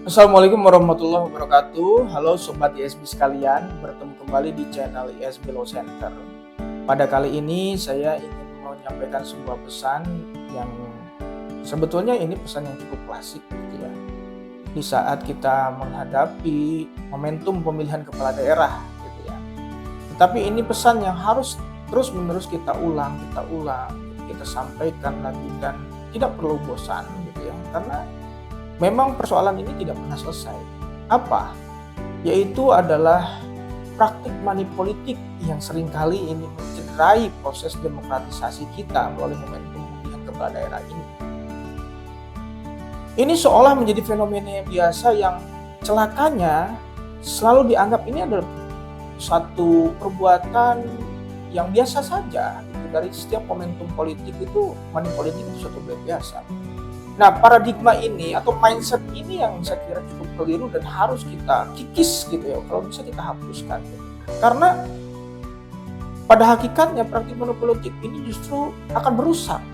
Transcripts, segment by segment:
Assalamualaikum warahmatullahi wabarakatuh. Halo Sobat ISB sekalian, bertemu kembali di channel ISB Law Center. Pada kali ini saya ingin menyampaikan sebuah pesan yang sebetulnya ini pesan yang cukup klasik gitu ya. Di saat kita menghadapi momentum pemilihan kepala daerah gitu ya. Tetapi ini pesan yang harus terus-menerus kita ulang, kita sampaikan lagi dan tidak perlu bosan gitu ya. Karena memang persoalan ini tidak pernah selesai. Apa? Yaitu adalah praktik money politik yang seringkali ini mencederai proses demokratisasi kita melalui momentum pemilihan kepala daerah ini. Ini seolah menjadi fenomena biasa yang celakanya selalu dianggap ini adalah satu perbuatan yang biasa saja. Dari setiap momentum politik itu, money politik itu suatu hal biasa. Nah, paradigma ini atau mindset ini yang saya kira cukup keliru dan harus kita kikis gitu ya, kalau bisa kita hapuskan. Karena pada hakikatnya praktik monopolitik ini justru akan merusak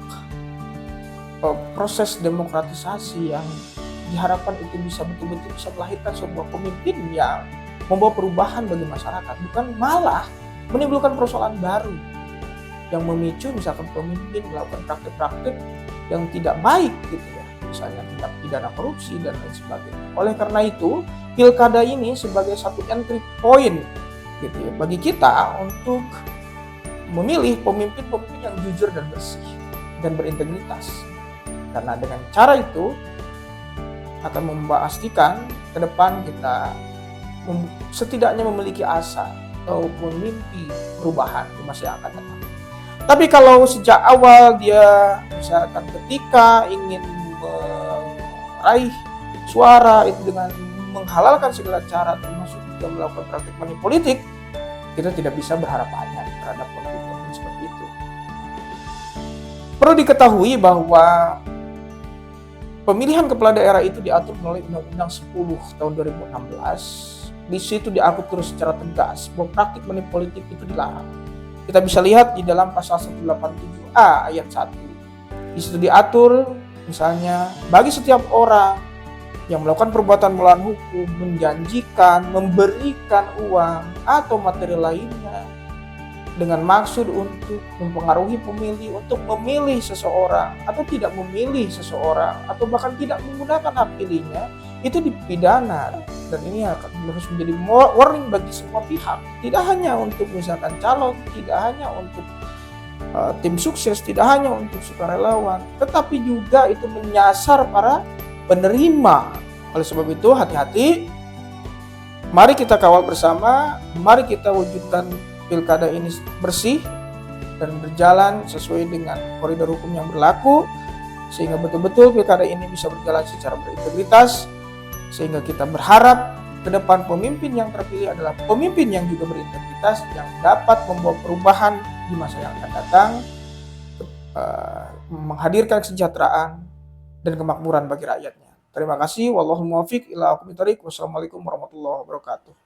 proses demokratisasi yang diharapkan itu bisa betul-betul bisa melahirkan sebuah pemimpin yang membawa perubahan bagi masyarakat, bukan malah menimbulkan persoalan baru yang memicu misalkan pemimpin melakukan praktik-praktik yang tidak baik gitu ya, misalnya tindak pidana korupsi dan lain sebagainya. Oleh karena itu, pilkada ini sebagai satu entry point gitu ya bagi kita untuk memilih pemimpin-pemimpin yang jujur dan bersih dan berintegritas. Karena dengan cara itu akan memastikan ke depan kita setidaknya memiliki asa ataupun mimpi perubahan di masa yang akan datang. Tapi kalau sejak awal dia misalkan ketika ingin meraih suara itu dengan menghalalkan segala cara termasuk juga melakukan praktik money politik, kita tidak bisa berharap banyak terhadap pemimpin seperti itu. Perlu diketahui bahwa pemilihan kepala daerah itu diatur melalui Undang-Undang 10 tahun 2016. Di situ diatur secara tegas bahwa praktik money politik itu dilarang. Kita bisa lihat di dalam pasal 187A ayat 1. Di situ diatur misalnya bagi setiap orang yang melakukan perbuatan melawan hukum, menjanjikan, memberikan uang atau materi lainnya dengan maksud untuk mempengaruhi pemilih untuk memilih seseorang atau tidak memilih seseorang atau bahkan tidak menggunakan hak pilihnya, itu dipidana. Dan ini akan harus menjadi warning bagi semua pihak, tidak hanya untuk misalkan calon, tidak hanya untuk tim sukses, tidak hanya untuk sukarelawan, tetapi juga itu menyasar para penerima. Oleh sebab itu hati-hati, mari kita kawal bersama, mari kita wujudkan pilkada ini bersih dan berjalan sesuai dengan koridor hukum yang berlaku, sehingga betul-betul pilkada ini bisa berjalan secara berintegritas, sehingga kita berharap ke depan pemimpin yang terpilih adalah pemimpin yang juga berintegritas, yang dapat membawa perubahan di masa yang akan datang, menghadirkan kesejahteraan dan kemakmuran bagi rakyatnya. Terima kasih. Wallahul muwaffiq ila aqwamit thoriq. Wassalamualaikum warahmatullahi wabarakatuh.